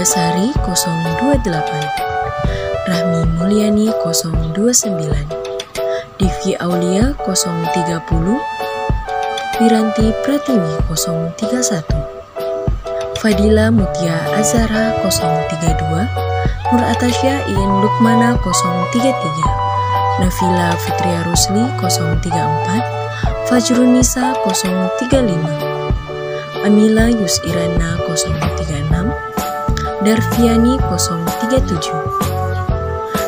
Widasari 028, Rahmi Mulyani 029, Divi Aulia 030, Wiranti Pratiwi 031, Fadila Mutia Azhara 032, Nur Atasya Iin Lukmana 033, Nafila Fitria Rusli 034, Fajrunisa 035, Amila Yusirana 036, Darviani 037,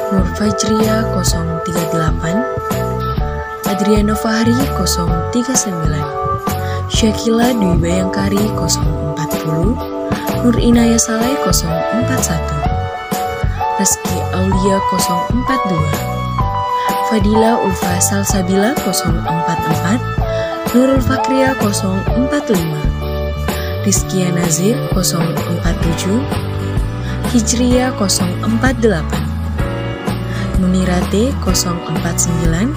Nur Fajria 038, Adriano Fahri 039, Syakila Dwi Bayangkari 040, Nur Inaya Saleh 041, Reski Aulia 042, Fadila Ulfa Salsabila 044, Nurul Fakria 045, Rizkia Nazir 047, Hijriya 048, Munirate 049,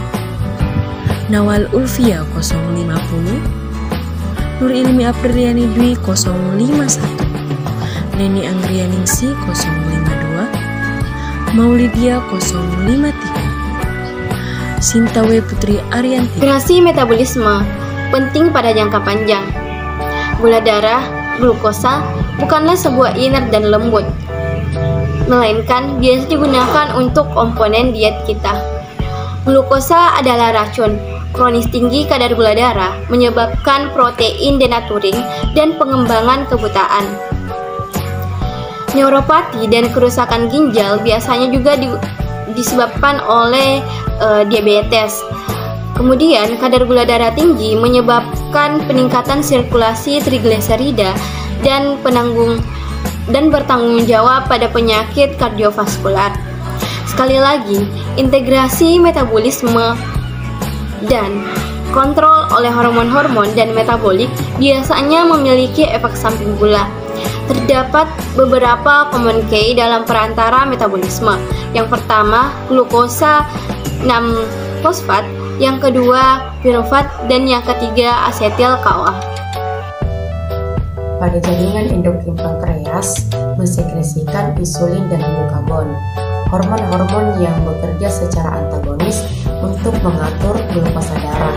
Nawal Ulfia 050, Nur Ilmi Apriliani Dwi 051, Neni Anggrianingsi 052, Maulidia 053, Sintawe Putri Arianti. Migrasi metabolisme penting pada jangka panjang. Gula darah, glukosa, bukanlah sebuah inert dan lembut, melainkan biasa digunakan untuk komponen diet kita. Glukosa adalah racun. Kronis tinggi kadar gula darah menyebabkan protein denaturing dan pengembangan kebutaan. Neuropati dan kerusakan ginjal biasanya juga disebabkan oleh diabetes. Kemudian kadar gula darah tinggi menyebabkan peningkatan sirkulasi trigliserida dan bertanggung jawab pada penyakit kardiovaskular. Sekali lagi, integrasi metabolisme dan kontrol oleh hormon-hormon dan metabolik biasanya memiliki efek samping gula. Terdapat beberapa common key dalam perantara metabolisme. Yang pertama, glukosa 6-fosfat, yang kedua, pirufat, dan yang ketiga, asetil CoA. Pada jaringan endokrin pankreas mensekresikan insulin dan glukagon, hormon-hormon yang bekerja secara antagonis untuk mengatur glukosa darah.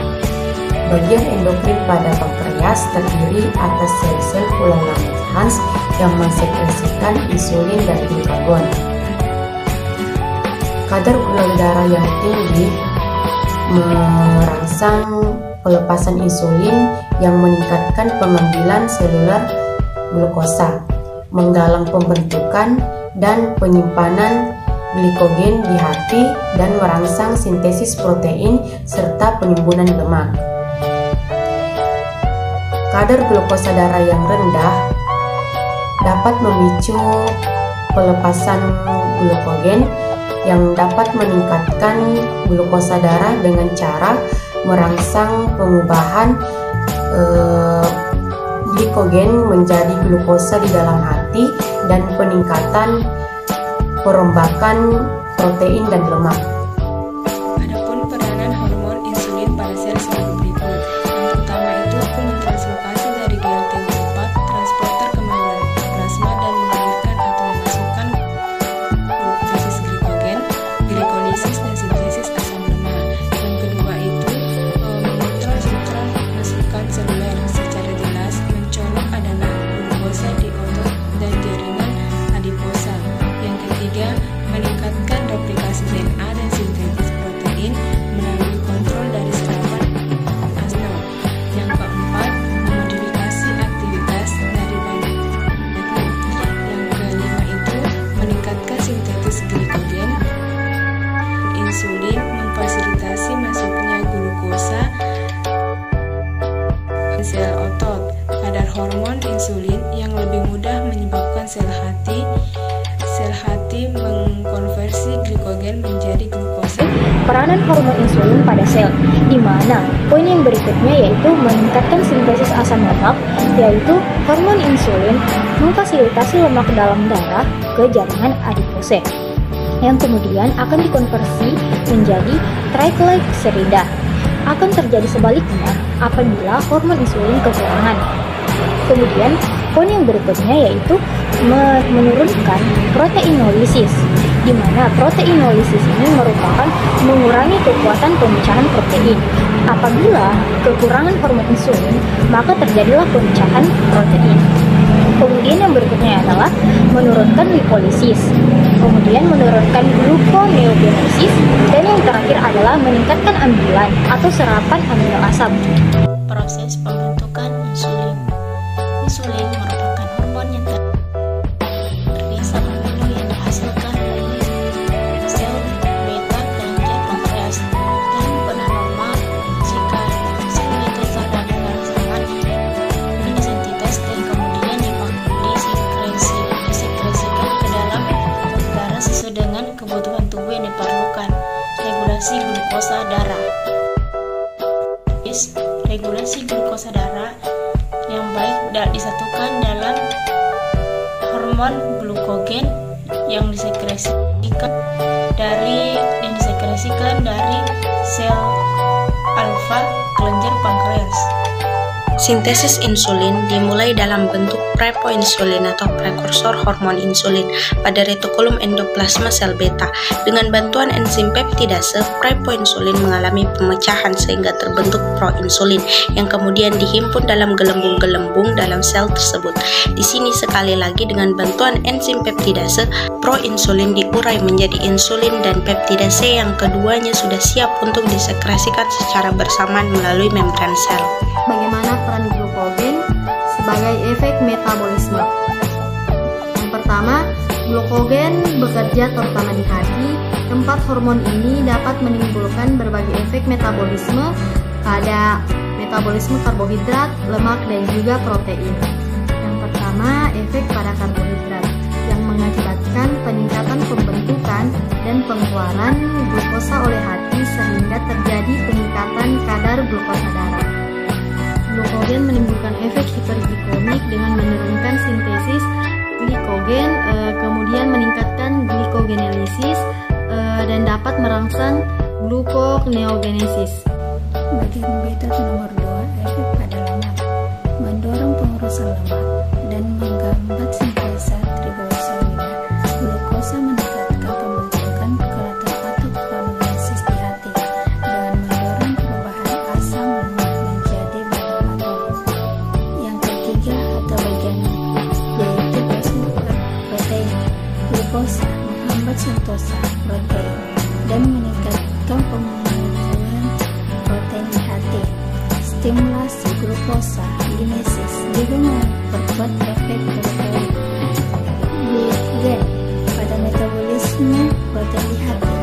Bagian endokrin pada pankreas terdiri atas sel-sel tulang Langerhans yang mensekresikan insulin dan glukagon. Kadar gula darah yang tinggi merangsang pelepasan insulin yang meningkatkan pengambilan seluler glukosa, menggalang pembentukan dan penyimpanan glikogen di hati, dan merangsang sintesis protein serta penimbunan lemak. Kadar glukosa darah yang rendah dapat memicu pelepasan glukogen yang dapat meningkatkan glukosa darah dengan cara merangsang pengubahan glikogen menjadi glukosa di dalam hati dan peningkatan perombakan protein dan lemak. Adapun peranan hormon insulin pada sel-sel berikut. Yang pertama itu mentranslokasi dari GLT4 transporter ke plasma dan melahirkan atau memasukkan sintesis glikogen, glikolisis dan sintesis asam lemak. Yang kedua itu mengontrol sutra masukan seluler secara jelas, mencolok adalah glukosa di otot dan jaringan adiposa. Yang ketiga, meningkatkan replikasi DNA dan sintesis protein melalui kontrol dari serapan asam. Yang keempat, memodifikasi aktivitas dari banyak. Yang kelima itu meningkatkan sintesis glikogen. Insulin memfasilitasi masuknya glukosa ke sel otot. Kadar hormon insulin yang lebih mudah menyebabkan sel hati mengkonversi glikogen menjadi glukosa. Peranan hormon insulin pada sel, di mana poin yang berikutnya yaitu meningkatkan sintesis asam lemak, yaitu hormon insulin memfasilitasi lemak dalam darah ke jaringan adipose, yang kemudian akan dikonversi menjadi trigliserida. Akan terjadi sebaliknya apabila hormon insulin kekurangan. Kemudian Poin yang berikutnya yaitu menurunkan proteinolisis, di mana proteinolisis ini merupakan mengurangi kekuatan pemecahan protein. Apabila kekurangan hormon insulin, maka terjadilah pemecahan protein. Kemudian yang berikutnya adalah menurunkan lipolisis, kemudian menurunkan gluconeogenesis, dan yang terakhir adalah meningkatkan ambulan atau serapan amino asam. Proses pembentukan insulin. Insulin merupakan hormon yang terdiri sama amino yang dihasilkan oleh sel beta kelenjar pankreas dan benar normal jika sel beta terdapat rangsangan sintetis dan kemudian disekresikan ke dalam darah sesuai dengan kebutuhan tubuh yang diperlukan. Regulasi glukosa darah. Regulasi glukosa darah yang baik disatukan dalam hormon glukogen yang disekresikan dari sel alfa kelenjar pankreas. Sintesis insulin dimulai dalam bentuk prepoinsulin atau prekursor hormon insulin pada retikulum endoplasma sel beta. Dengan bantuan enzim peptidase, prepoinsulin mengalami pemecahan sehingga terbentuk proinsulin yang kemudian dihimpun dalam gelembung-gelembung dalam sel tersebut. Di sini sekali lagi dengan bantuan enzim peptidase, proinsulin diurai menjadi insulin dan peptidase yang keduanya sudah siap untuk disekresikan secara bersamaan melalui membran sel. Bagaimana peran glukogen sebagai efek metabolisme? Yang pertama, glukogen bekerja terutama di hati. Tempat hormon ini dapat menimbulkan berbagai efek metabolisme pada metabolisme karbohidrat, lemak, dan juga protein. Yang pertama, efek pada karbohidrat yang mengakibatkan peningkatan pembentukan dan pengeluaran glukosa oleh hati sehingga terjadi peningkatan kadar glukosa darah. Glukogen menimbulkan efek hiperglikemik dengan menurunkan sintesis glikogen, kemudian meningkatkan glikogenelisis dan dapat merangsang gluconeogenesis. Bagian beta nomor 2, efek pada lemak, mendorong pengurusan lemak dan menghambat sintesa trigliserida. Glukosa meningkatkan pembentukan keraton atau granulosis di hati dengan mendorong perubahan asam lemak menjadi beta-hatolis. Yang ketiga atau bagian yaitu protein. Glukosa menghambat sintosa protein dan meningkatkan pembentukan protein di hati. Stimulasi glukosa linesis juga memperkuat efek protein glikogen pada metabolisme protein di hati.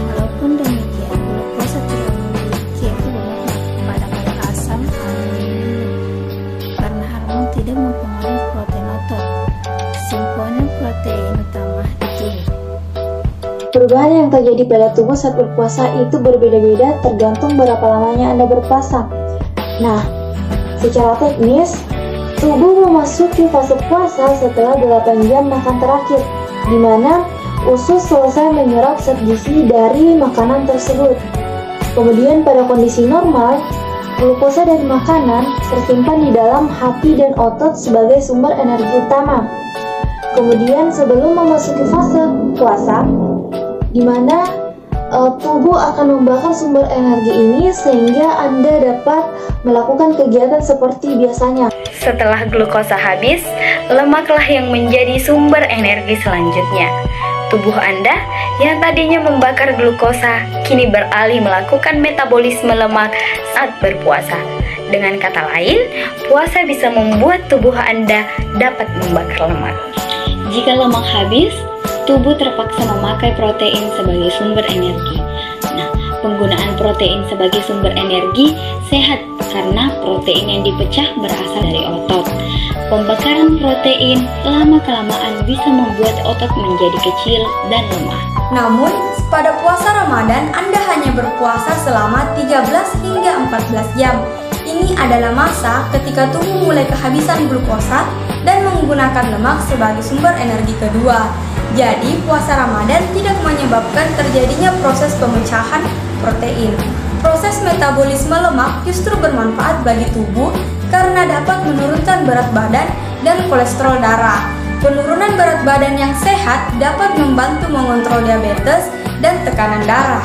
Walaupun demikian, glukosa tidak memiliki efek pada kadar asam amino karena hormon tidak mempengaruhi protein otot, simponan protein utama di tubuh. Perubahan yang terjadi pada tubuh saat berpuasa itu berbeda-beda tergantung berapa lamanya Anda berpuasa. Nah, secara teknis, tubuh memasuki fase puasa setelah 8 jam makan terakhir, di mana usus selesai menyerap zat gizi dari makanan tersebut. Kemudian pada kondisi normal, glukosa dari makanan tersimpan di dalam hati dan otot sebagai sumber energi utama. Kemudian sebelum memasuki fase puasa, di mana tubuh akan membakar sumber energi ini sehingga Anda dapat melakukan kegiatan seperti biasanya. Setelah glukosa habis, lemaklah yang menjadi sumber energi selanjutnya. Tubuh Anda yang tadinya membakar glukosa kini beralih melakukan metabolisme lemak saat berpuasa. Dengan kata lain, puasa bisa membuat tubuh Anda dapat membakar lemak. Jika lemak habis, tubuh terpaksa memakai protein sebagai sumber energi. Nah, penggunaan protein sebagai sumber energi sehat karena protein yang dipecah berasal dari otot. Pembakaran protein lama-kelamaan bisa membuat otot menjadi kecil dan lemah. Namun, pada puasa Ramadan Anda hanya berpuasa selama 13 hingga 14 jam. Ini adalah masa ketika tubuh mulai kehabisan glukosa dan menggunakan lemak sebagai sumber energi kedua. Jadi, puasa Ramadan tidak menyebabkan terjadinya proses pemecahan protein. Proses metabolisme lemak justru bermanfaat bagi tubuh karena dapat menurunkan berat badan dan kolesterol darah. Penurunan berat badan yang sehat dapat membantu mengontrol diabetes dan tekanan darah.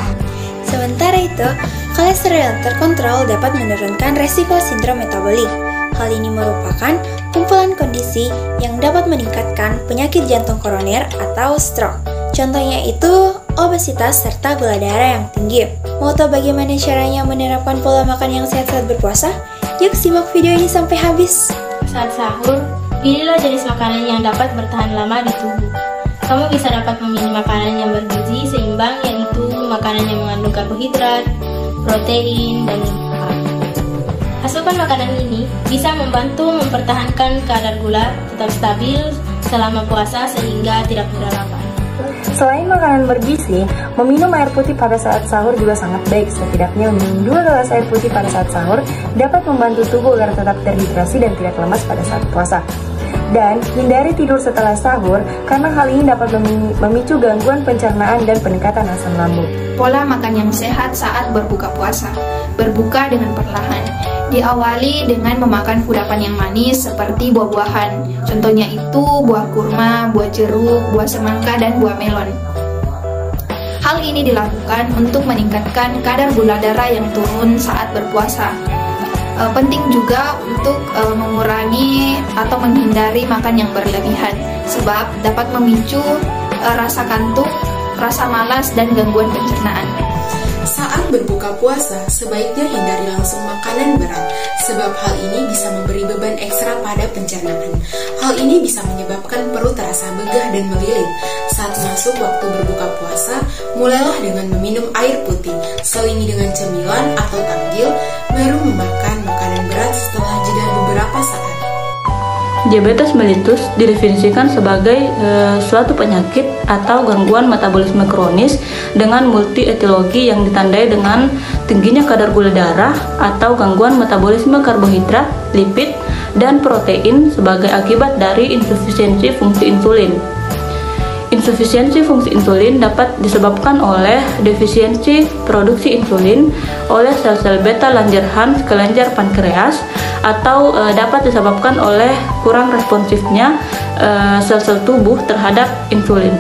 Sementara itu, kolesterol yang terkontrol dapat menurunkan resiko sindrom metabolik. Hal ini merupakan kumpulan kondisi yang dapat meningkatkan penyakit jantung koroner atau stroke. Contohnya itu obesitas serta gula darah yang tinggi. Mau tahu bagaimana caranya menerapkan pola makan yang sehat saat berpuasa? Yuk simak video ini sampai habis. Saat sahur, pilihlah jenis makanan yang dapat bertahan lama di tubuh. Kamu bisa dapat memilih makanan yang bergizi seimbang, yaitu makanan yang mengandung karbohidrat, protein, dan lemak. Asupan makanan ini bisa membantu mempertahankan kadar gula tetap stabil selama puasa sehingga tidak mudah lapar. Selain makanan bergizi, meminum air putih pada saat sahur juga sangat baik. Setidaknya meminum 2 gelas air putih pada saat sahur dapat membantu tubuh agar tetap terhidrasi dan tidak lemas pada saat puasa. Dan hindari tidur setelah sahur karena hal ini dapat memicu gangguan pencernaan dan peningkatan asam lambung. Pola makan yang sehat saat berbuka puasa. Berbuka dengan perlahan. Diawali dengan memakan kudapan yang manis seperti buah-buahan. Contohnya itu buah kurma, buah jeruk, buah semangka, dan buah melon. Hal ini dilakukan untuk meningkatkan kadar gula darah yang turun saat berpuasa. Penting juga untuk mengurangi atau menghindari makan yang berlebihan, sebab dapat memicu rasa kantuk, rasa malas, dan gangguan pencernaan. Saat berbuka puasa, sebaiknya hindari langsung makanan berat, sebab hal ini bisa memberi beban ekstra pada pencernaan. Hal ini bisa menyebabkan perut terasa begah dan melilit. Saat masuk waktu berbuka puasa, mulailah dengan meminum air putih, selingi dengan cemilan atau takjil, baru memakan makanan berat setelah jeda beberapa saat. Diabetes mellitus didefinisikan sebagai suatu penyakit atau gangguan metabolisme kronis dengan multi-etiologi yang ditandai dengan tingginya kadar gula darah atau gangguan metabolisme karbohidrat, lipid, dan protein sebagai akibat dari insufisiensi fungsi insulin. Insufisiensi fungsi insulin dapat disebabkan oleh defisiensi produksi insulin oleh sel-sel beta Langerhans kelenjar pankreas atau dapat disebabkan oleh kurang responsifnya sel-sel tubuh terhadap insulin.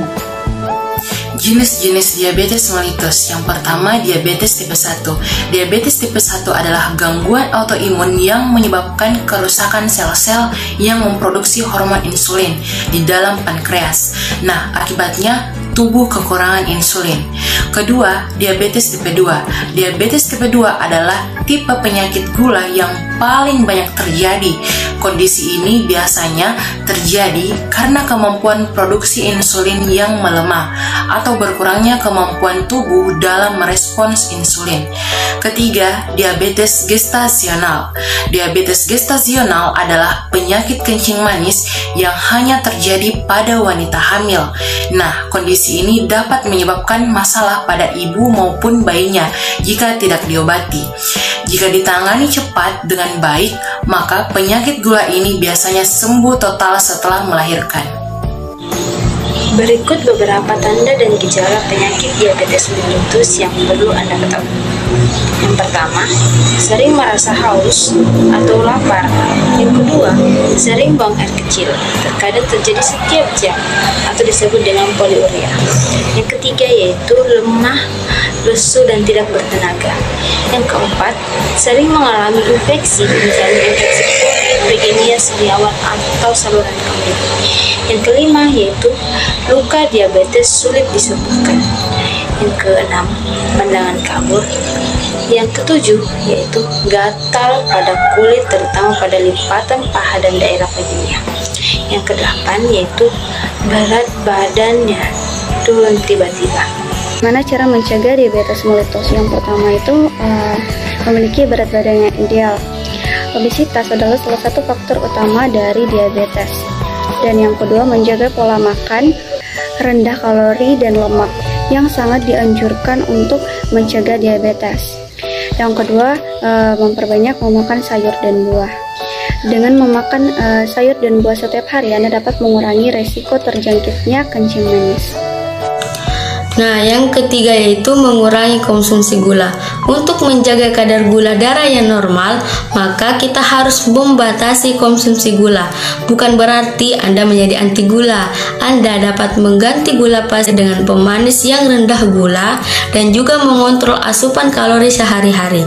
Jenis-jenis diabetes mellitus. Yang pertama, diabetes tipe 1. Diabetes tipe 1 adalah gangguan autoimun yang menyebabkan kerusakan sel-sel yang memproduksi hormon insulin di dalam pankreas. Nah, akibatnya tubuh kekurangan insulin. Kedua, diabetes tipe 2. Diabetes tipe 2 adalah tipe penyakit gula yang paling banyak terjadi. Kondisi ini biasanya terjadi karena kemampuan produksi insulin yang melemah atau berkurangnya kemampuan tubuh dalam merespons insulin. Ketiga, diabetes gestasional. Diabetes gestasional adalah penyakit kencing manis yang hanya terjadi pada wanita hamil. Nah, kondisi ini dapat menyebabkan masalah pada ibu maupun bayinya jika tidak diobati. Jika ditangani cepat dengan baik, maka penyakit gula ini biasanya sembuh total setelah melahirkan. Berikut beberapa tanda dan gejala penyakit diabetes mellitus yang perlu Anda ketahui. Yang pertama, sering merasa haus atau lapar. Yang kedua, sering buang air kecil, terkadang terjadi setiap jam atau disebut dengan poliuria. Yang ketiga yaitu lemah, lesu, dan tidak bertenaga. Yang keempat, sering mengalami infeksi, misalnya infeksi kulit, leukemia sariawan, atau saluran kemih. Yang kelima yaitu luka diabetes sulit disembuhkan. Yang keenam, pandangan kabur. Yang ketujuh yaitu gatal pada kulit, terutama pada lipatan paha dan daerah baginya. Yang kedelapan yaitu berat badannya turun tiba-tiba. Mana cara mencegah diabetes mellitus? Yang pertama itu memiliki berat badan yang ideal. Obesitas adalah salah satu faktor utama dari diabetes. Dan yang kedua, menjaga pola makan rendah kalori dan lemak yang sangat dianjurkan untuk mencegah diabetes. Yang kedua, memperbanyak memakan sayur dan buah. Dengan memakan sayur dan buah setiap hari, Anda dapat mengurangi resiko terjangkitnya kencing manis. Nah, yang ketiga yaitu mengurangi konsumsi gula. Untuk menjaga kadar gula darah yang normal, maka kita harus membatasi konsumsi gula. Bukan berarti Anda menjadi anti gula. Anda dapat mengganti gula pasir dengan pemanis yang rendah gula dan juga mengontrol asupan kalori sehari-hari.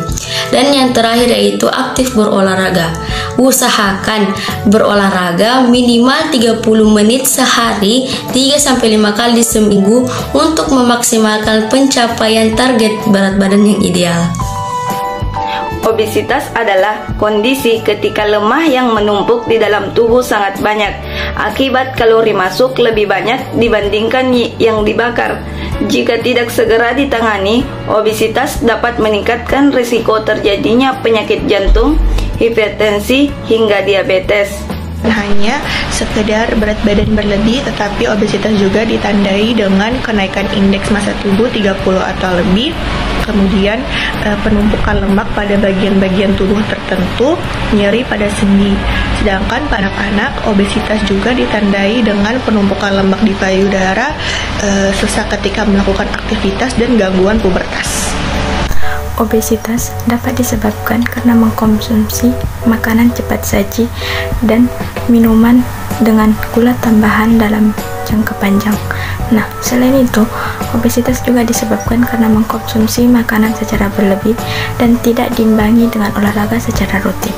Dan yang terakhir yaitu aktif berolahraga. Usahakan berolahraga minimal 30 menit sehari 3-5 kali seminggu untuk memaksimalkan pencapaian target berat badan yang ideal. Obesitas adalah kondisi ketika lemak yang menumpuk di dalam tubuh sangat banyak akibat kalori masuk lebih banyak dibandingkan yang dibakar. Jika tidak segera ditangani, obesitas dapat meningkatkan risiko terjadinya penyakit jantung, hipertensi, hingga diabetes. Hanya sekedar berat badan berlebih, tetapi obesitas juga ditandai dengan kenaikan indeks massa tubuh 30 atau lebih, kemudian penumpukan lemak pada bagian-bagian tubuh tertentu, nyeri pada sendi. Sedangkan pada anak-anak, obesitas juga ditandai dengan penumpukan lemak di payudara, susah ketika melakukan aktivitas dan gangguan pubertas. Obesitas dapat disebabkan karena mengkonsumsi makanan cepat saji dan minuman dengan gula tambahan dalam jangka panjang. Nah, selain itu, obesitas juga disebabkan karena mengkonsumsi makanan secara berlebih dan tidak diimbangi dengan olahraga secara rutin.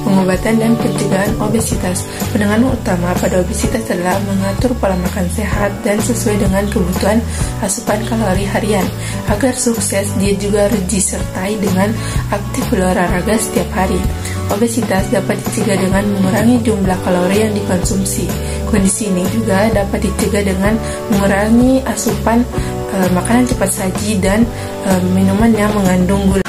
Pengobatan dan pencegahan obesitas. Penanganan utama pada obesitas adalah mengatur pola makan sehat dan sesuai dengan kebutuhan asupan kalori harian. Agar sukses, dia juga harus disertai dengan aktif berolahraga setiap hari. Obesitas dapat dicegah dengan mengurangi jumlah kalori yang dikonsumsi. Kondisi ini juga dapat dicegah dengan mengurangi asupan makanan cepat saji dan minuman yang mengandung gula.